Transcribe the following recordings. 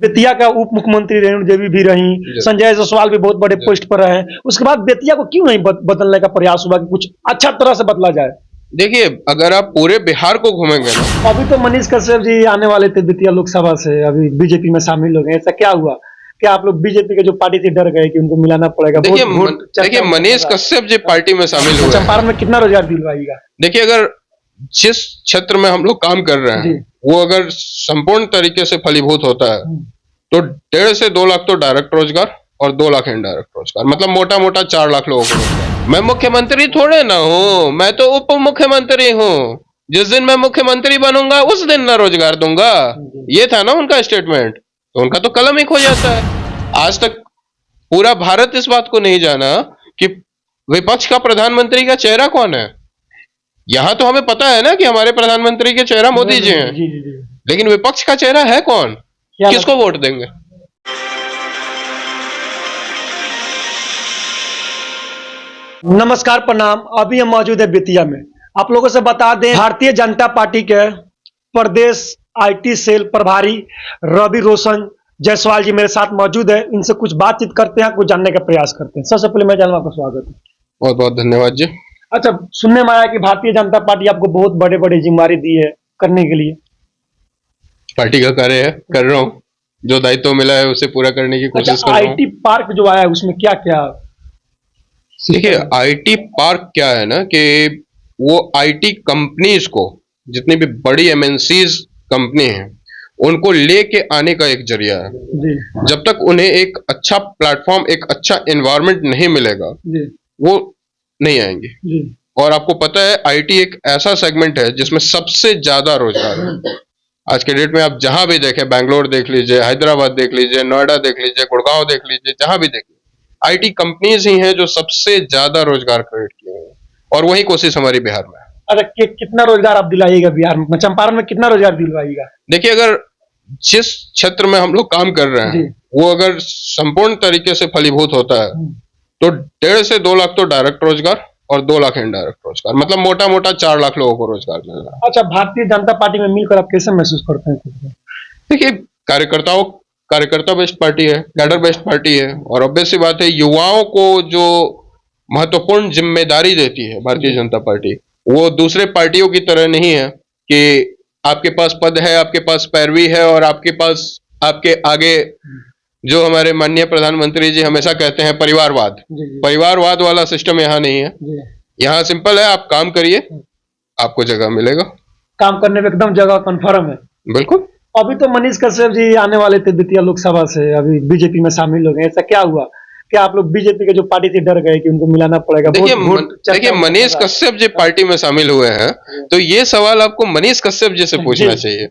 बेतिया का उप मुख्यमंत्री रेणु देवी भी रही, संजय जायसवाल भी बहुत बड़े पोस्ट पर रहे। उसके बाद बेतिया को क्यों नहीं बदलने का प्रयास हुआ कि कुछ अच्छा तरह से बदला जाए? देखिए, अगर आप पूरे बिहार को घूमेंगे ना, अभी तो मनीष कश्यप जी आने वाले थे बेतिया लोकसभा से, अभी बीजेपी में शामिल हो गए। ऐसा क्या हुआ? क्या आप लोग बीजेपी के जो पार्टी से डर गए कि उनको मिलाना पड़ेगा? देखिए मनीष कश्यप जी पार्टी में शामिल हुए। चंपारण में कितना रोजगार दिलवाएगा? देखिए, अगर जिस क्षेत्र में हम लोग काम कर रहे हैं वो अगर संपूर्ण तरीके से फलीभूत होता है तो 1.5 से 2 लाख तो डायरेक्ट रोजगार और 2 लाख इनडायरेक्ट रोजगार, मतलब मोटा मोटा 4 लाख लोगों को रोजगार। मैं मुख्यमंत्री थोड़े ना हूँ, मैं तो उप मुख्यमंत्री हूँ। जिस दिन मैं मुख्यमंत्री बनूंगा उस दिन ना रोजगार दूंगा, ये था ना उनका स्टेटमेंट। तो उनका तो कलम ही खो जाता है। आज तक पूरा भारत इस बात को नहीं जाना कि विपक्ष का प्रधानमंत्री का चेहरा कौन है। यहां तो हमें पता है ना कि हमारे प्रधानमंत्री के चेहरा मोदी जी हैं, लेकिन विपक्ष का चेहरा है कौन? किसको वोट देंगे? नमस्कार, प्रणाम। अभी हम मौजूद है बेतिया में। आप लोगों से बता दें, भारतीय जनता पार्टी के प्रदेश आईटी सेल प्रभारी रवि रोशन जायसवाल जी मेरे साथ मौजूद है। इनसे कुछ बातचीत करते हैं, कुछ जानने का प्रयास करते हैं। सबसे पहले मैं जानना, आपका स्वागत है। बहुत बहुत धन्यवाद जी। अच्छा, सुनने में आया कि भारतीय जनता पार्टी आपको बहुत बड़े बड़े जिम्मेदारी दी है करने के लिए। पार्टी का कार्य है, कर रहा हूँ। जो दायित्व मिला है उसे पूरा करने की कोशिश कर रहा हूँ। आईटी पार्क जो आया है उसमें क्या क्या? देखिए, आईटी पार्क क्या है ना कि वो आईटी कंपनीज को, जितनी भी बड़ी एमएनसीज कंपनी है, उनको लेके आने का एक जरिया है। जब तक उन्हें एक अच्छा प्लेटफॉर्म, एक अच्छा एनवायरनमेंट नहीं मिलेगा वो नहीं आएंगे। और आपको पता है आईटी एक ऐसा सेगमेंट है जिसमें सबसे ज्यादा रोजगार है। आज के डेट में आप जहां भी देखें, बैंगलोर देख लीजिए, हैदराबाद देख लीजिए, नोएडा देख लीजिए, गुड़गांव देख लीजिए, जहां भी देखिए आईटी कंपनीज ही हैं जो सबसे ज्यादा रोजगार क्रिएट किए हैं। और वही कोशिश हमारी बिहार में है। अरे कितना रोजगार आप दिलाइएगा बिहार में? चंपारण में कितना रोजगार दिलवाइएगा? देखिए, अगर जिस क्षेत्र में हम लोग काम कर रहे हैं वो अगर संपूर्ण तरीके से फलीभूत होता है तो 1.5 से 2 लाख तो डायरेक्ट रोजगार और 2 लाख इनडायरेक्ट रोजगार, मतलब मोटा मोटा 4 लाख लोगों को रोजगार मिल रहा है। अच्छा, भारतीय जनता पार्टी में मिलकर आप कैसे महसूस करते हैं? देखिए, कार्यकर्ता बेस्ड पार्टी है, कैडर बेस्ड पार्टी है, और ऑब्वियस सी बात है युवाओं को जो महत्वपूर्ण जिम्मेदारी देती है भारतीय जनता पार्टी, वो दूसरे पार्टियों की तरह नहीं है कि आपके पास पद है, आपके पास पैरवी है और आपके पास आपके आगे जो हमारे माननीय प्रधानमंत्री जी हमेशा कहते हैं परिवारवाद वाला सिस्टम यहाँ नहीं है। यहाँ सिंपल है, आप काम करिए, आपको जगह मिलेगा। काम करने में एकदम जगह कन्फर्म है। बिल्कुल। अभी तो मनीष कश्यप जी आने वाले थे बेतिया लोकसभा से, अभी बीजेपी में शामिल हो गए। ऐसा क्या हुआ? क्या आप लोग बीजेपी के जो पार्टी से डर गए कि उनको मिलाना पड़ेगा? देखिए मनीष कश्यप जी पार्टी में शामिल हुए हैं तो ये सवाल आपको मनीष कश्यप जी से पूछना चाहिए।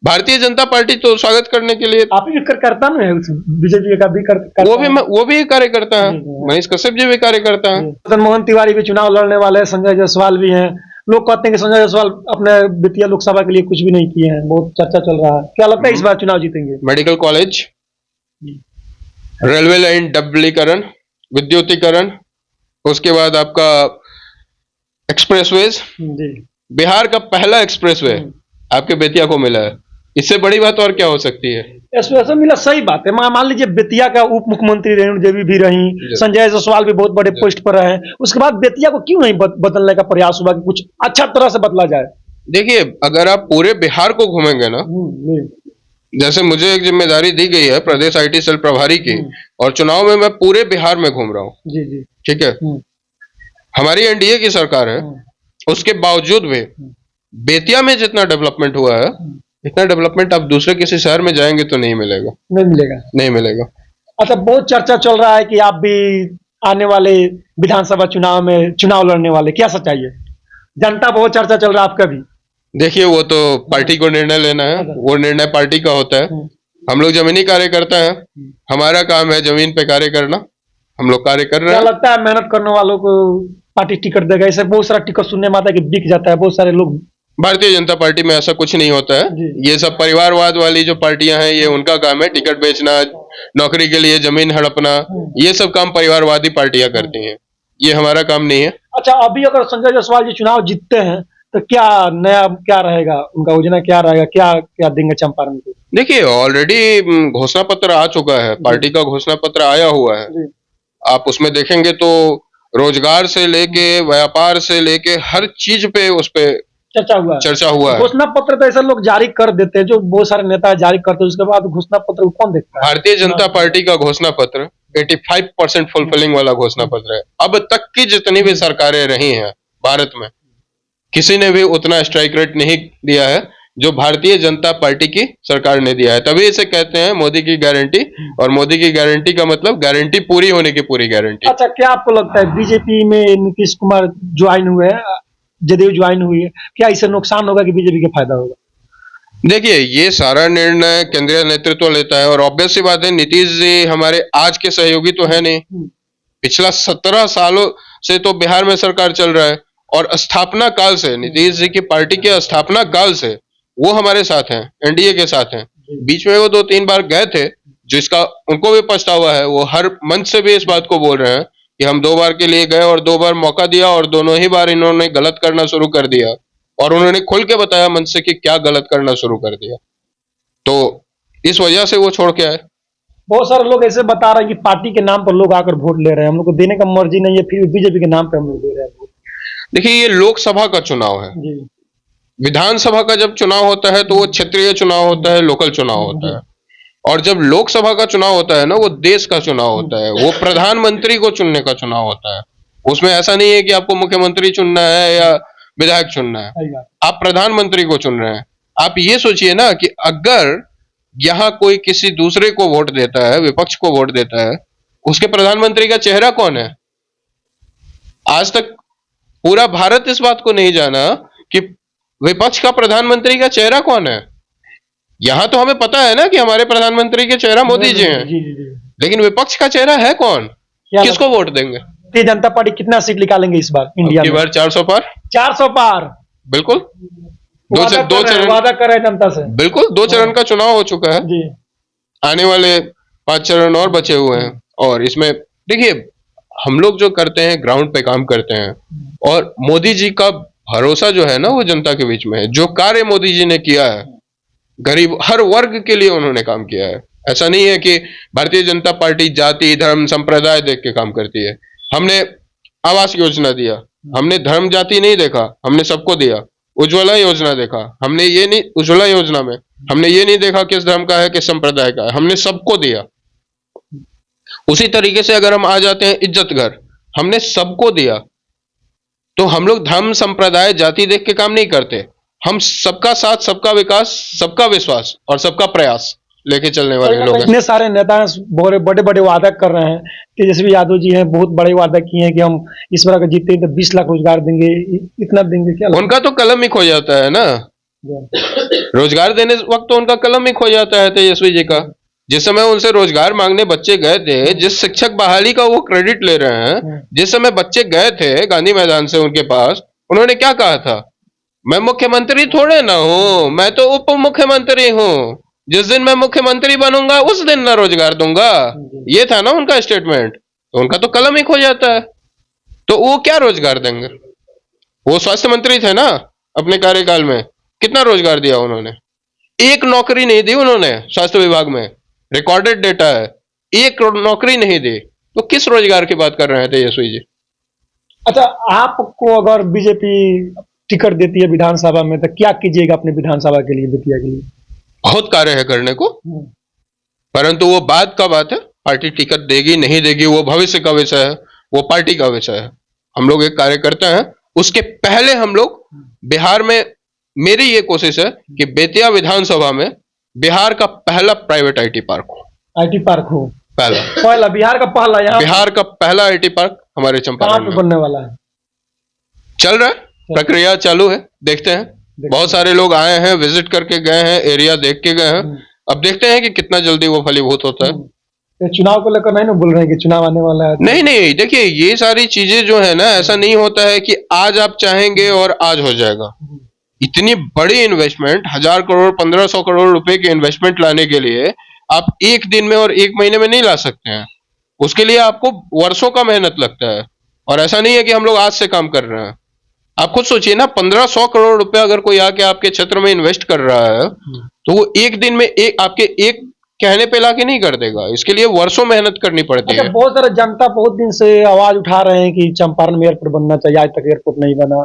भारतीय जनता पार्टी तो स्वागत करने के लिए आप भी करता ना है, बीजेपी का भी वो भी कार्यकर्ता है, मनीष कश्यप जी भी कार्यकर्ता है। मदन मोहन तिवारी भी चुनाव लड़ने वाले हैं, संजय जायसवाल भी हैं। लोग कहते हैं कि संजय जायसवाल अपने बेतिया लोकसभा के लिए कुछ भी नहीं किए हैं, बहुत चर्चा चल रहा है। क्या लगता है इस बार चुनाव जीतेंगे? मेडिकल कॉलेज, रेलवे लाइन डबलीकरण, विद्युतीकरण, उसके बाद आपका एक्सप्रेसवेज, बिहार का पहला एक्सप्रेसवे आपके बेतिया को मिला है। इससे बड़ी बात और क्या हो सकती है? एक्सप्रेसवे मिला, सही बात है। मान लीजिए बेतिया का उप मुख्यमंत्री रेणु देवी भी रही, संजय जायसवाल भी बहुत बड़े पोस्ट पर रहे। उसके बाद बेतिया को क्यों नहीं बदलने का प्रयास हुआ कि कुछ अच्छा तरह से बदला जाए? देखिए, अगर आप पूरे बिहार को घूमेंगे ना, जैसे मुझे एक जिम्मेदारी दी गई है प्रदेश आईटी सेल प्रभारी की, और चुनाव में मैं पूरे बिहार में घूम रहा हूँ, ठीक है। हमारी एनडीए की सरकार है, उसके बावजूद भी बेतिया में जितना डेवलपमेंट हुआ है इतना डेवलपमेंट आप दूसरे किसी शहर में जाएंगे तो नहीं मिलेगा। अच्छा, बहुत चर्चा चल रहा है कि आप भी आने वाले विधानसभा चुनाव में चुनाव लड़ने वाले, क्या सच्चाई है? जनता बहुत चर्चा चल रहा है आपका भी। देखिए, वो तो पार्टी को निर्णय लेना है, वो निर्णय पार्टी का होता है। हम लोग जमीनी कार्यकर्ता हैं, हमारा काम है जमीन पे कार्य करना, हम लोग कार्य कर रहे हैं। क्या लगता है मेहनत करने वालों को पार्टी टिकट देगा? ऐसे बहुत सारा टिकट सुनने में आता है कि बिक जाता है, बहुत सारे लोग। भारतीय जनता पार्टी में ऐसा कुछ नहीं होता है। ये सब परिवारवाद वाली जो पार्टियां हैं ये उनका काम है, टिकट बेचना, नौकरी के लिए जमीन हड़पना, ये सब काम परिवारवादी पार्टियां करती हैं, ये हमारा काम नहीं है। अच्छा, अभी अगर संजय जायसवाल जी चुनाव जीतते हैं तो क्या नया क्या रहेगा, उनका योजना क्या रहेगा, क्या क्या देंगे चंपारण को? देखिए ऑलरेडी घोषणा पत्र आ चुका है, पार्टी का घोषणा पत्र आया हुआ है। जी। आप उसमें देखेंगे तो रोजगार से लेके व्यापार से लेके हर चीज पे उस पे चर्चा हुआ है। घोषणा पत्र तो ऐसा लोग जारी कर देते हैं, जो बहुत सारे नेता जारी करते हैं, उसके बाद घोषणा पत्र को कौन देखता है? भारतीय जनता पार्टी का घोषणा पत्र 85% फुलफिलिंग वाला घोषणा पत्र है। अब तक की जितनी भी सरकारें रही हैं भारत में, किसी ने भी उतना स्ट्राइक रेट नहीं दिया है जो भारतीय जनता पार्टी की सरकार ने दिया है। तभी इसे कहते हैं मोदी की गारंटी, और मोदी की गारंटी का मतलब गारंटी पूरी होने की पूरी गारंटी। अच्छा, क्या आपको लगता है बीजेपी में नीतीश कुमार ज्वाइन हुए हैं, जदयू ज्वाइन हुई है, क्या इससे नुकसान होगा कि बीजेपी का फायदा होगा? देखिए ये सारा निर्णय केंद्रीय नेतृत्व लेता है, और ऑब्वियस सी बात है नीतीश जी हमारे आज के सहयोगी तो है नहीं। पिछला 17 सालों से तो बिहार में सरकार चल रहा है, और स्थापना काल से नीतीश जी की पार्टी के स्थापना काल से वो हमारे साथ हैं, एनडीए के साथ हैं। बीच में वो 2-3 बार गए थे, जिसका उनको भी पछतावा है। वो हर मंच से भी इस बात को बोल रहे हैं कि हम 2 बार के लिए गए और 2 बार मौका दिया, और दोनों ही बार इन्होंने गलत करना शुरू कर दिया, और उन्होंने खुल के बताया मंच से कि क्या गलत करना शुरू कर दिया। तो इस वजह से वो छोड़ के आए। बहुत सारे लोग ऐसे बता रहे हैं कि पार्टी के नाम पर लोग आकर वोट ले रहे हैं, हम लोग को देने का मर्जी नहीं है, फिर बीजेपी के नाम पे हम लोग दे रहे हैं वोट। देखिए ये लोकसभा का चुनाव है, जी। विधानसभा का जब चुनाव होता है तो वो क्षेत्रीय चुनाव होता है, लोकल चुनाव होता है। और जब लोकसभा का चुनाव होता है ना, वो देश का चुनाव होता है, वो प्रधानमंत्री को चुनने का चुनाव होता है। उसमें ऐसा नहीं है कि आपको मुख्यमंत्री चुनना है या विधायक चुनना है, आप प्रधानमंत्री को चुन रहे हैं। आप ये सोचिए ना कि अगर यहाँ कोई किसी दूसरे को वोट देता है, विपक्ष को वोट देता है, उसके प्रधानमंत्री का चेहरा कौन है? आज तक पूरा भारत इस बात को नहीं जाना कि विपक्ष का प्रधानमंत्री का चेहरा कौन है। यहां तो हमें पता है ना कि हमारे प्रधानमंत्री के चेहरा मोदी जी हैं, लेकिन विपक्ष का चेहरा है कौन? किसको वोट देंगे? भारतीय जनता पार्टी कितना सीट निकालेंगे इस बार इंडिया में? बार 400 पार। 400 पार, बिल्कुल। दो चरण वादा कर रहे हैं जनता से। बिल्कुल, 2 चरण का चुनाव हो चुका है जी। आने वाले 5 चरण और बचे हुए हैं। और इसमें देखिए हम लोग जो करते हैं ग्राउंड पे काम करते हैं, और मोदी जी का भरोसा जो है ना वो जनता के बीच में है। जो कार्य मोदी जी ने किया है, गरीब हर वर्ग के लिए उन्होंने काम किया है। ऐसा नहीं है कि भारतीय जनता पार्टी जाति धर्म संप्रदाय देख के काम करती है। हमने आवास योजना दिया, हमने धर्म जाति नहीं देखा, हमने सबको दिया। उज्ज्वला योजना देखा, हमने ये नहीं, उज्ज्वला योजना में हमने ये नहीं देखा किस धर्म का है किस संप्रदाय का है, हमने सबको दिया। उसी तरीके से अगर हम आ जाते हैं इज्जत घर, हमने सबको दिया। तो हम लोग धर्म संप्रदाय जाति देख के काम नहीं करते, हम सबका साथ सबका विकास सबका विश्वास और सबका प्रयास लेके चलने वाले लोग हैं। इतने सारे नेता बड़े बड़े वादा कर रहे हैं। तेजस्वी यादव जी हैं, बहुत बड़े वादा किए हैं कि हम इस बार अगर जीते तो 20 लाख रोजगार देंगे, इतना देंगे। क्या उनका तो कलम ही खो जाता है ना, रोजगार देने वक्त तो उनका कलम ही खो जाता है तेजस्वी जी का। जिस समय उनसे रोजगार मांगने बच्चे गए थे, जिस शिक्षक बहाली का वो क्रेडिट ले रहे हैं, जिस समय बच्चे गए थे गांधी मैदान से उनके पास, उन्होंने क्या कहा था? मैं मुख्यमंत्री थोड़े ना हूं, मैं तो उप मुख्यमंत्री हूं। जिस दिन मैं मुख्यमंत्री बनूंगा उस दिन ना रोजगार दूंगा, ये था ना उनका स्टेटमेंट। तो उनका तो कलम ही खो जाता है, तो वो क्या रोजगार देंगे? वो स्वास्थ्य मंत्री थे ना अपने कार्यकाल में, कितना रोजगार दिया उन्होंने? एक नौकरी नहीं दी उन्होंने स्वास्थ्य विभाग में, रिकॉर्डेड डेटा है, एक नौकरी नहीं दी। तो किस रोजगार की बात कर रहे हैं तेजस्वी जी? अच्छा, आपको अगर बीजेपी टिकट देती है विधानसभा में तो क्या कीजिएगा अपने विधानसभा के लिए, बेतिया के लिए? बहुत कार्य है करने को, परंतु वो बाद का बात है। पार्टी टिकट देगी नहीं देगी वो भविष्य का विषय है, वो पार्टी का विषय है। हम लोग एक कार्य करते हैं, उसके पहले हम लोग बिहार में, मेरी ये कोशिश है कि बेतिया विधानसभा में बिहार का पहला प्राइवेट आईटी पार्क हो। आईटी पार्क हो पहला बिहार का पहला, यहाँ बिहार का पहला आईटी पार्क हमारे चंपारण में बनने वाला है। चल रहा है, प्रक्रिया चालू है, देखते हैं। बहुत सारे लोग आए हैं, विजिट करके गए हैं, एरिया देख के गए हैं। अब देखते हैं कि कितना जल्दी वो फलीभूत होता है। तो चुनाव को लेकर नहीं ना बोल रहे हैं कि चुनाव आने वाला है? नहीं नहीं, देखिए ये सारी चीजें जो है ना, ऐसा नहीं होता है कि आज आप चाहेंगे और आज हो जाएगा। इतनी बड़ी इन्वेस्टमेंट, 1000 करोड़ 1500 करोड़ रुपए की इन्वेस्टमेंट लाने के लिए आप एक दिन में और एक महीने में नहीं ला सकते हैं। उसके लिए आपको वर्षों का मेहनत लगता है, और ऐसा नहीं है कि हम लोग आज से काम कर रहे हैं। आप खुद सोचिए ना, 1500 करोड़ रुपए अगर कोई आके आपके क्षेत्र में इन्वेस्ट कर रहा है, तो वो एक दिन में आपके एक कहने पे लाके नहीं कर देगा, इसके लिए वर्षों मेहनत करनी पड़ती है। बहुत सारा जनता बहुत दिन से आवाज उठा रहे हैं कि चंपारण में एयरपोर्ट बनना चाहिए, आज तक एयरपोर्ट नहीं बना।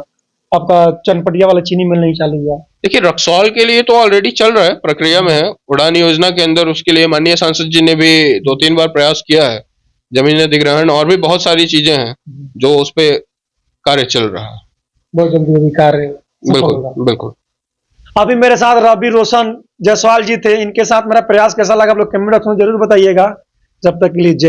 आपका चनपटिया वाला चीनी मिल नहीं चालू हुआ। देखिए रक्सौल के लिए तो ऑलरेडी चल रहा है, प्रक्रिया में है, उड़ान योजना के अंदर उसके लिए माननीय सांसद जी ने भी 2-3 बार प्रयास किया है, जमीन अधिग्रहण और भी बहुत सारी चीजें हैं जो उस पे कार्य चल रहा है। बहुत जल्दी अभी कार्य सफल होगा। बिल्कुल बिल्कुल। अभी मेरे साथ रवि रोशन जायसवाल जी थे, इनके साथ मेरा प्रयास कैसा लगा आप लोग कमेंट बॉक्स में जरूर बताइएगा। जब तक के लिए जय हिंद।